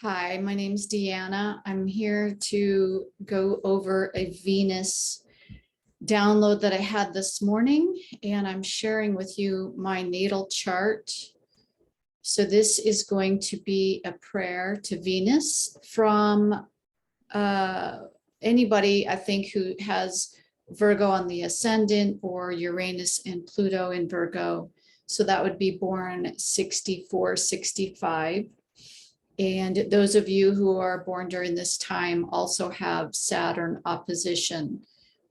Hi, my name's Deanna. I'm here to go over a Venus download that I had this morning, and I'm sharing with you my natal chart. So this is going to be a prayer to Venus from anybody, I think, who has Virgo on the ascendant or Uranus and Pluto in Virgo. So that would be born 64, 65. And those of you who are born during this time also have Saturn opposition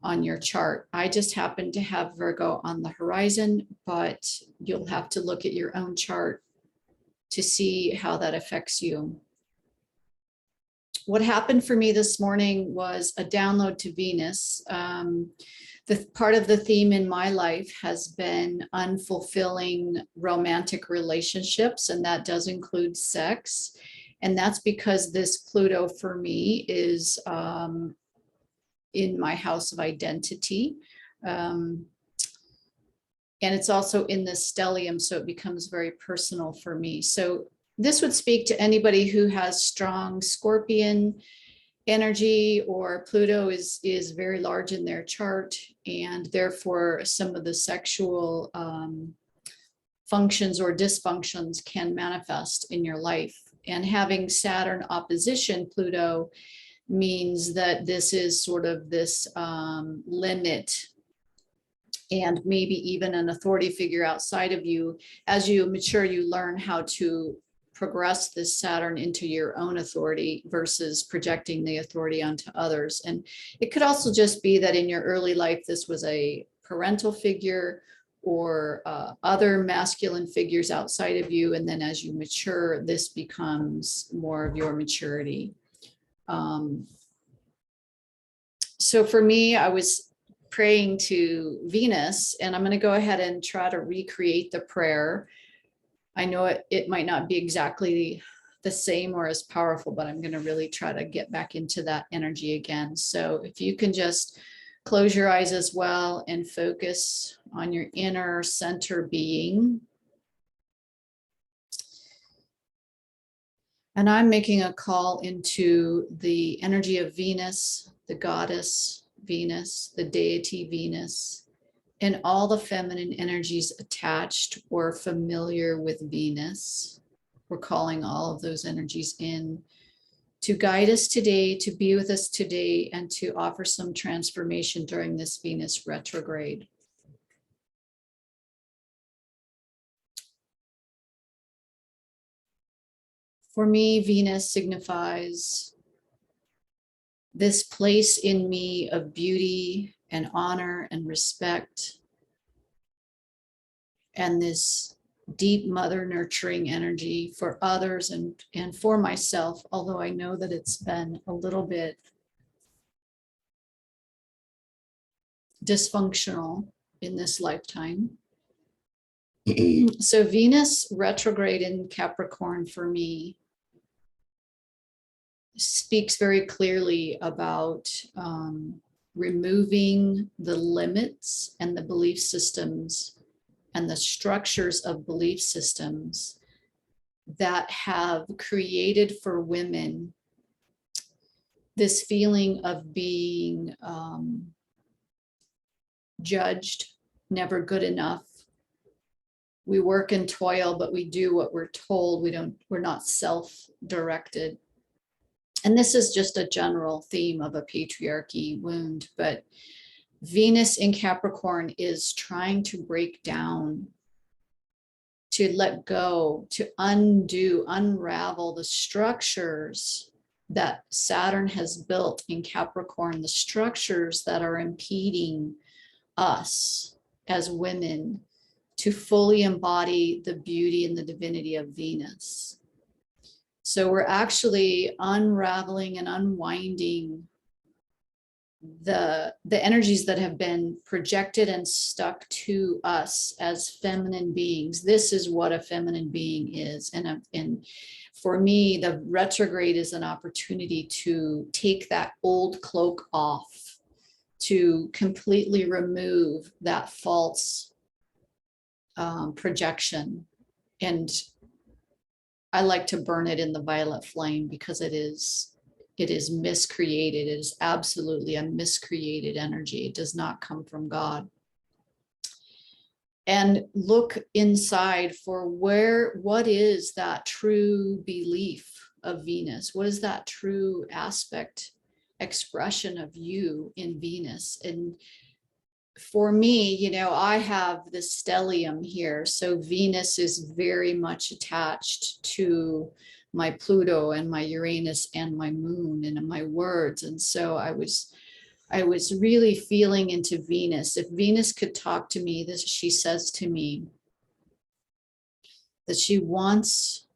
on your chart. I just happen to have Virgo on the horizon, but you'll have to look at your own chart to see how that affects you. What happened for me this morning was a download to Venus. The part of the theme in my life has been unfulfilling romantic relationships, and that does include sex. And that's because this Pluto for me is in my house of identity. And it's also in the stellium, so it becomes very personal for me. So this would speak to anybody who has strong Scorpion energy, or Pluto is very large in their chart, and therefore some of the sexual functions or dysfunctions can manifest in your life. And having Saturn opposition Pluto means that this is sort of this limit and maybe even an authority figure outside of you. As you mature, you learn how to progress this Saturn into your own authority versus projecting the authority onto others. And it could also just be that in your early life, this was a parental figure or other masculine figures outside of you. And then as you mature, this becomes more of your maturity. So for me, I was praying to Venus, and I'm going to go ahead and try to recreate the prayer. I know it might not be exactly the same or as powerful, but I'm going to really try to get back into that energy again. So if you can just close your eyes as well and focus on your inner center being. And I'm making a call into the energy of Venus, the goddess Venus, the deity Venus, and all the feminine energies attached or familiar with Venus. We're calling all of those energies in to guide us today, to be with us today, and to offer some transformation during this Venus retrograde. For me, Venus signifies this place in me of beauty and honor and respect, and this deep mother nurturing energy for others and for myself, although I know that it's been a little bit dysfunctional in this lifetime. So Venus retrograde in Capricorn for me speaks very clearly about removing the limits and the belief systems and the structures of belief systems that have created for women this feeling of being judged, never good enough. We work and toil, but we do what we're told. We're not self-directed. And this is just a general theme of a patriarchy wound, but Venus in Capricorn is trying to break down, to let go, to undo, unravel the structures that Saturn has built in Capricorn, the structures that are impeding us as women to fully embody the beauty and the divinity of Venus. So we're actually unraveling and unwinding the energies that have been projected and stuck to us as feminine beings. This is what a feminine being is. And for me, the retrograde is an opportunity to take that old cloak off, to completely remove that false projection and I like to burn it in the violet flame because it is miscreated. It is absolutely a miscreated energy. It does not come from God. And look inside for what is that true belief of Venus? What is that true aspect, expression of you in Venus? And for me, I have the stellium here. So Venus is very much attached to my Pluto and my Uranus and my moon and my words. And so I was really feeling into Venus. If Venus could talk to me, she says to me that she wants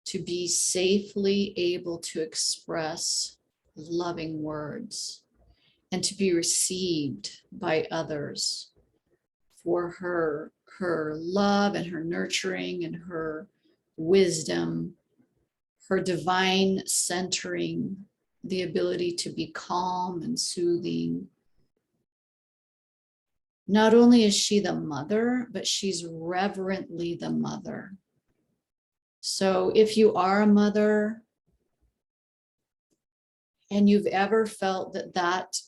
to be safely able to express loving words and to be received by others for her love and her nurturing and her wisdom, her divine centering, the ability to be calm and soothing. Not only is she the mother, but she's reverently the mother. So if you are a mother and you've ever felt that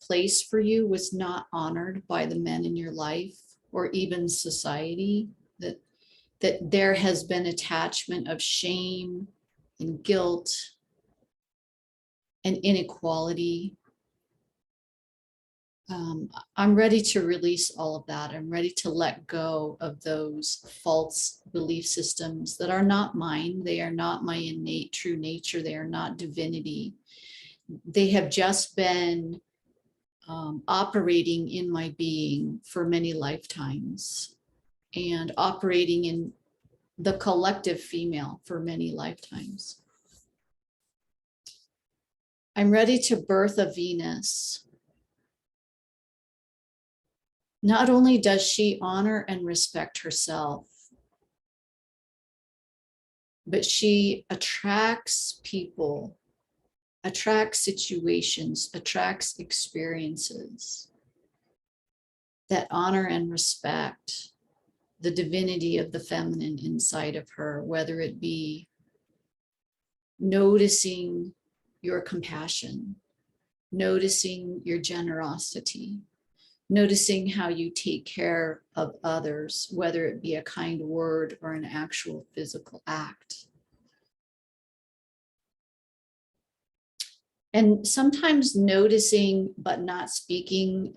place for you was not honored by the men in your life or even society, that there has been attachment of shame and guilt and inequality, I'm ready to release all of that. I'm ready to let go of those false belief systems that are not mine. They are not my innate true nature. They are not divinity. They have just been operating in my being for many lifetimes and operating in the collective female for many lifetimes. I'm ready to birth a Venus. Not only does she honor and respect herself, but she attracts people, attracts situations, attracts experiences that honor and respect the divinity of the feminine inside of her, whether it be noticing your compassion, noticing your generosity, noticing how you take care of others, whether it be a kind word or an actual physical act. And sometimes noticing but not speaking,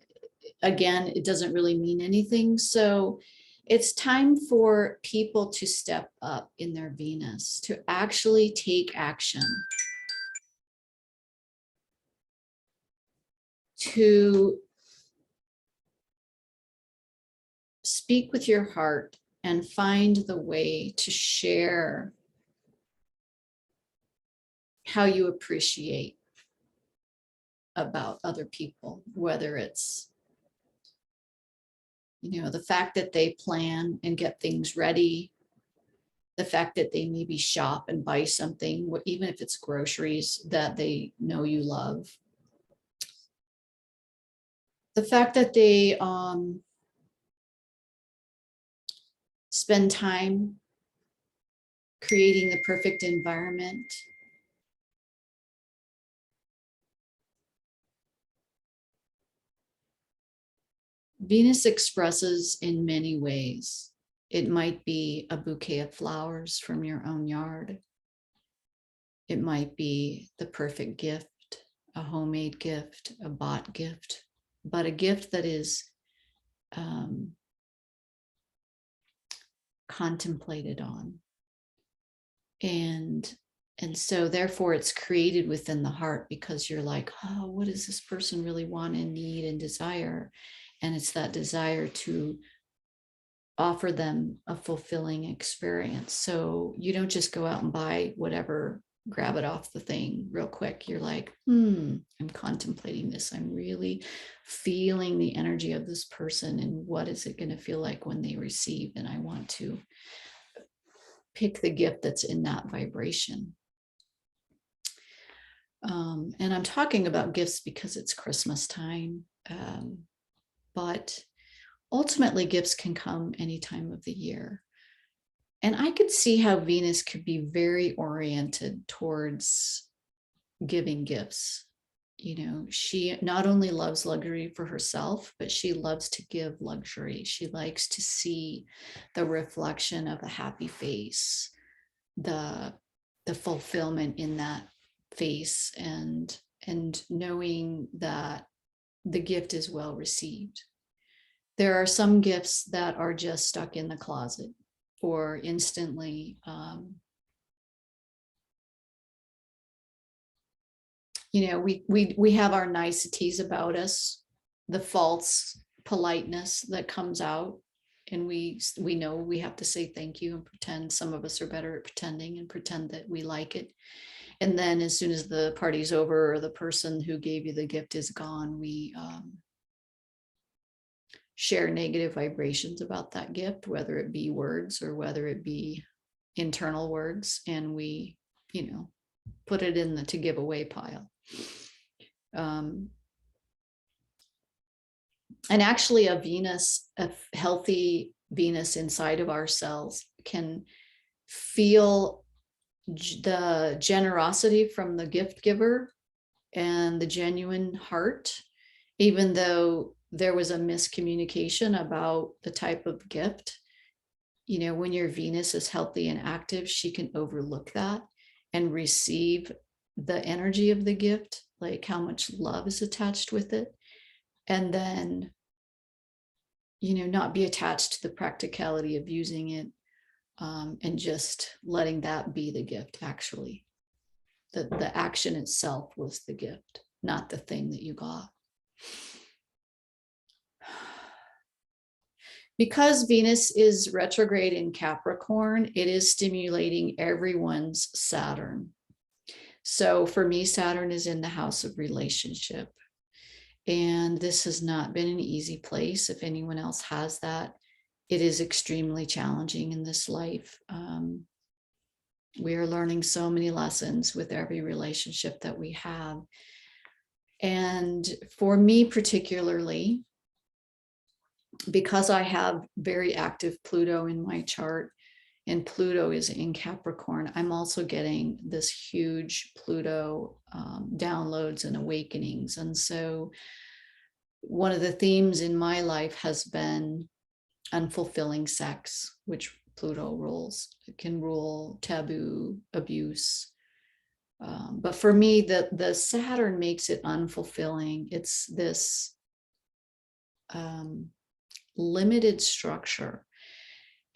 again, it doesn't really mean anything. So it's time for people to step up in their Venus, to actually take action, to speak with your heart and find the way to share how you appreciate about other people, whether it's, the fact that they plan and get things ready, the fact that they maybe shop and buy something, even if it's groceries that they know you love, the fact that they spend time creating the perfect environment. Venus expresses in many ways. It might be a bouquet of flowers from your own yard. It might be the perfect gift, a homemade gift, a bought gift, but a gift that is contemplated on. And so therefore it's created within the heart, because you're like, oh, what does this person really want and need and desire? And it's that desire to offer them a fulfilling experience. So you don't just go out and buy whatever, grab it off the thing real quick. You're like, I'm contemplating this. I'm really feeling the energy of this person, and what is it going to feel like when they receive? And I want to pick the gift that's in that vibration. And I'm talking about gifts because it's Christmas time, but ultimately gifts can come any time of the year. And I could see how Venus could be very oriented towards giving gifts. You know, she not only loves luxury for herself, but she loves to give luxury. She likes to see the reflection of a happy face, the fulfillment in that face, and knowing that the gift is well received. There are some gifts that are just stuck in the closet or instantly you know, we have our niceties about us, the false politeness that comes out, and we know we have to say thank you and pretend. Some of us are better at pretending and pretend that we like it. And then as soon as the party's over or the person who gave you the gift is gone, we share negative vibrations about that gift, whether it be words or whether it be internal words, and we, you know, put it in the to give away pile. And actually a healthy Venus inside of ourselves can feel the generosity from the gift giver and the genuine heart, even though there was a miscommunication about the type of gift. You know, when your Venus is healthy and active, she can overlook that and receive the energy of the gift, like how much love is attached with it. And then, you know, not be attached to the practicality of using it, and just letting that be the gift. Actually, the action itself was the gift, not the thing that you got. Because Venus is retrograde in Capricorn, it is stimulating everyone's Saturn. So for me, Saturn is in the house of relationship. And this has not been an easy place. If anyone else has that, it is extremely challenging in this life. We are learning so many lessons with every relationship that we have. And for me particularly, because I have very active Pluto in my chart, and Pluto is in Capricorn, I'm also getting this huge Pluto downloads and awakenings. And so one of the themes in my life has been unfulfilling sex, which Pluto rules. It can rule taboo, abuse. But for me, the Saturn makes it unfulfilling. It's this limited structure.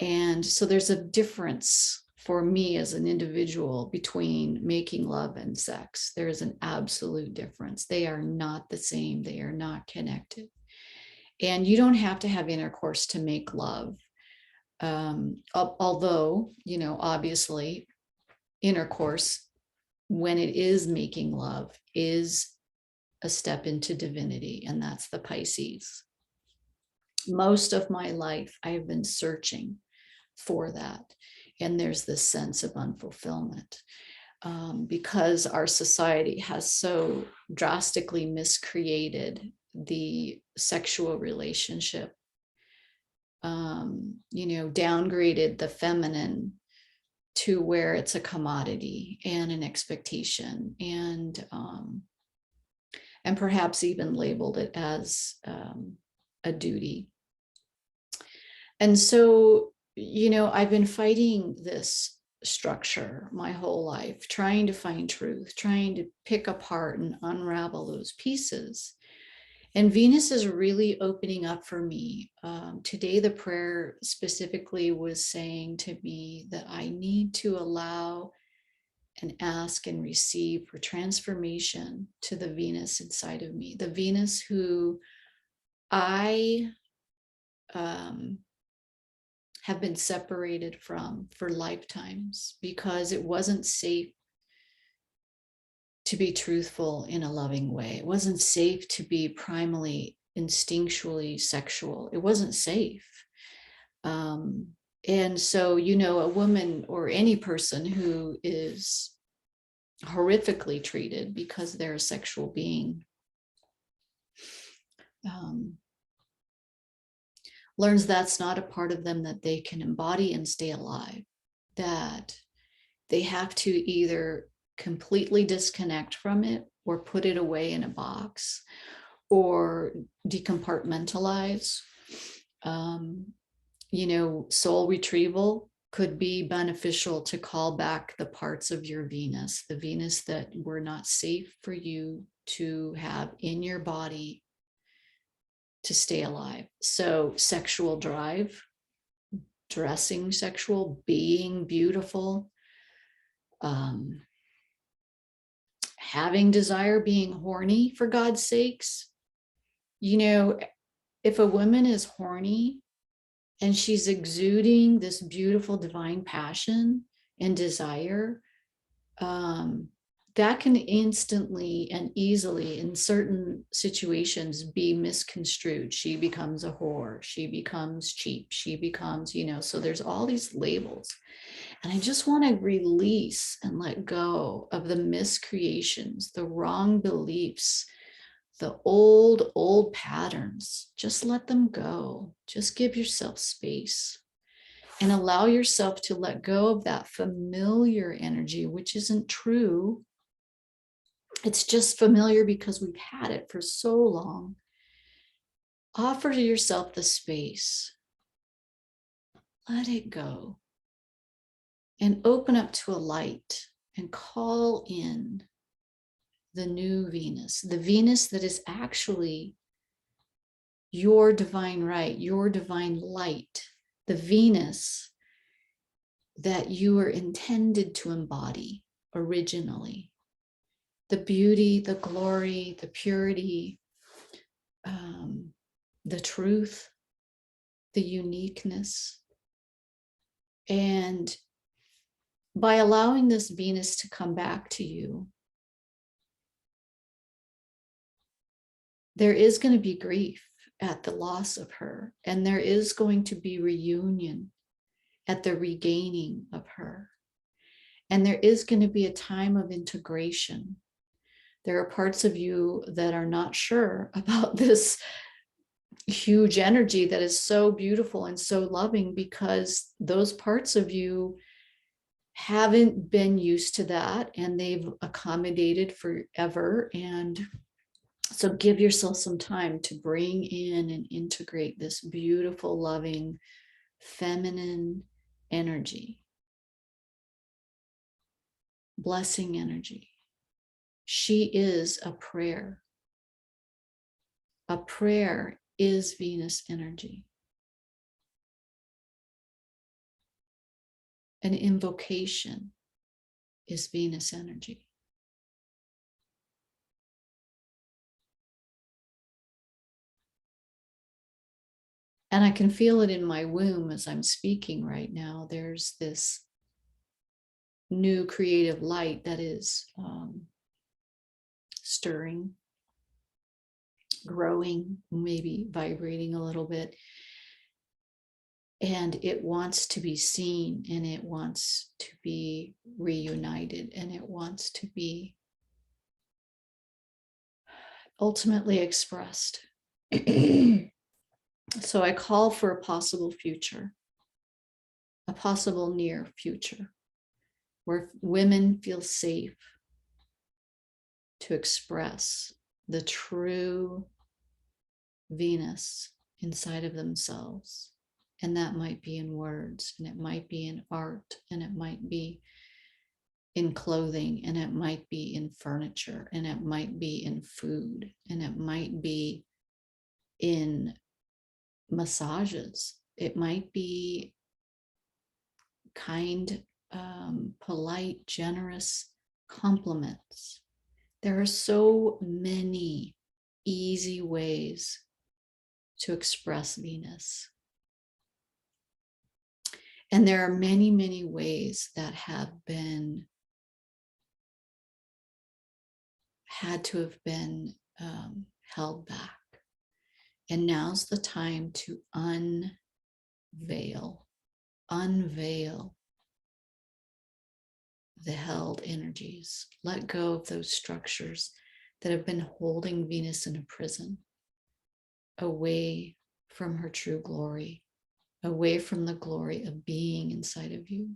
And so there's a difference for me as an individual between making love and sex. There is an absolute difference. They are not the same. They are not connected. And you don't have to have intercourse to make love. Although, you know, obviously intercourse, when it is making love, is a step into divinity, and that's the Pisces. Most of my life, I have been searching for that. And there's this sense of unfulfillment because our society has so drastically miscreated the sexual relationship, you know, downgraded the feminine to where it's a commodity and an expectation, and perhaps even labeled it as a duty. And so, you know, I've been fighting this structure my whole life, trying to find truth, trying to pick apart and unravel those pieces. And Venus is really opening up for me. Today, the prayer specifically was saying to me that I need to allow and ask and receive for transformation to the Venus inside of me, the Venus who I have been separated from for lifetimes because it wasn't safe to be truthful in a loving way. It wasn't safe to be primally instinctually sexual. It wasn't safe. And so, you know, a woman or any person who is horrifically treated because they're a sexual being learns that's not a part of them that they can embody and stay alive. that they have to either completely disconnect from it or put it away in a box or decompartmentalize. Soul retrieval could be beneficial to call back the parts of your Venus, the Venus that were not safe for you to have in your body to stay alive. So sexual drive, dressing sexual, being beautiful, having desire, being horny, for God's sakes. If a woman is horny and she's exuding this beautiful divine passion and desire, that can instantly and easily in certain situations be misconstrued. She becomes a whore, she becomes cheap, she becomes, so there's all these labels. And I just want to release and let go of the miscreations, the wrong beliefs, the old patterns. Just let them go. Just give yourself space and allow yourself to let go of that familiar energy, which isn't true. It's just familiar because we've had it for so long. Offer to yourself the space. Let it go. And open up to a light and call in the new Venus, the Venus that is actually your divine right, your divine light, the Venus that you were intended to embody originally. The beauty, the glory, the purity, the truth, the uniqueness. And by allowing this Venus to come back to you, there is going to be grief at the loss of her, and there is going to be reunion at the regaining of her. And there is going to be a time of integration. There are parts of you that are not sure about this huge energy that is so beautiful and so loving, because those parts of you haven't been used to that and they've accommodated forever. And so give yourself some time to bring in and integrate this beautiful, loving, feminine energy, blessing energy. She is a prayer. A prayer is Venus energy. An invocation is Venus energy. And I can feel it in my womb as I'm speaking right now. There's this new creative light that is stirring, growing, maybe vibrating a little bit. And it wants to be seen, and it wants to be reunited, and it wants to be ultimately expressed. So I call for a possible future, a possible near future, where women feel safe to express the true Venus inside of themselves. And that might be in words, and it might be in art, and it might be in clothing, and it might be in furniture, and it might be in food, and it might be in massages. It might be kind, polite, generous compliments. There are so many easy ways to express Venus. And there are many, many ways that have been, had to have been held back. And now's the time to unveil the held energies. Let go of those structures that have been holding Venus in a prison, away from her true glory, away from the glory of being inside of you.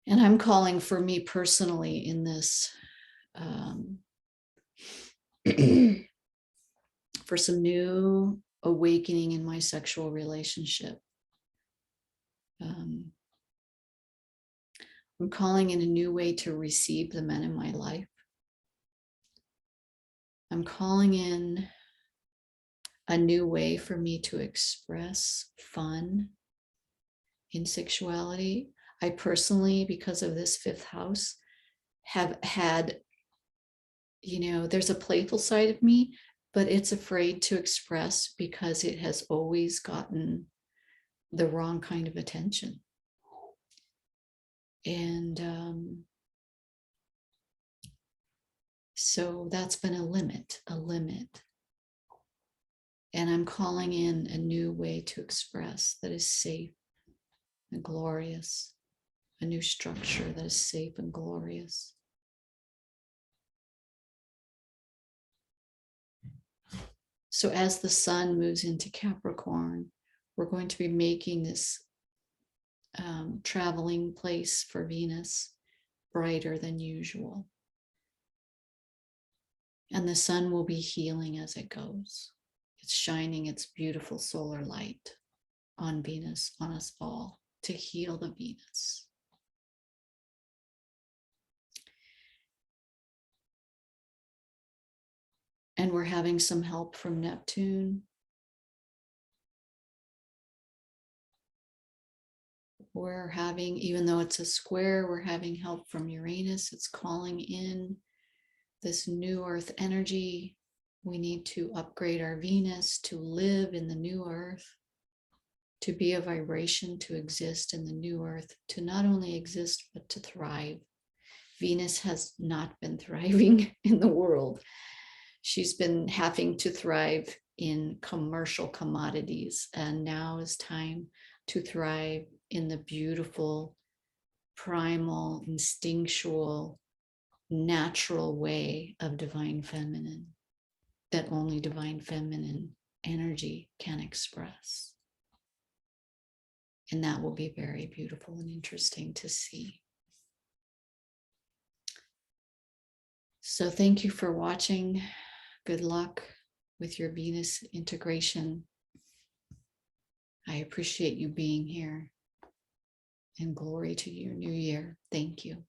And I'm calling for me personally in this for some new awakening in my sexual relationship. I'm calling in a new way to receive the men in my life. I'm calling in a new way for me to express fun in sexuality. I personally, because of this fifth house, have had, there's a playful side of me, but it's afraid to express because it has always gotten the wrong kind of attention. And so that's been a limit. And I'm calling in a new way to express that is safe and glorious, a new structure that is safe and glorious. So as the sun moves into Capricorn, we're going to be making this traveling place for Venus brighter than usual. And the sun will be healing as it goes. It's shining its beautiful solar light on Venus, on us all, to heal the Venus. And we're having some help from Neptune. We're having, even though it's a square, we're having help from Uranus. It's calling in this new Earth energy. We need to upgrade our Venus to live in the new Earth, to be a vibration, to exist in the new Earth, to not only exist, but to thrive. Venus has not been thriving in the world. She's been having to thrive in commercial commodities, and now is time to thrive in the beautiful, primal, instinctual, natural way of divine feminine that only divine feminine energy can express. And that will be very beautiful and interesting to see. So thank you for watching. Good luck with your Venus integration. I appreciate you being here, and glory to your new year. Thank you.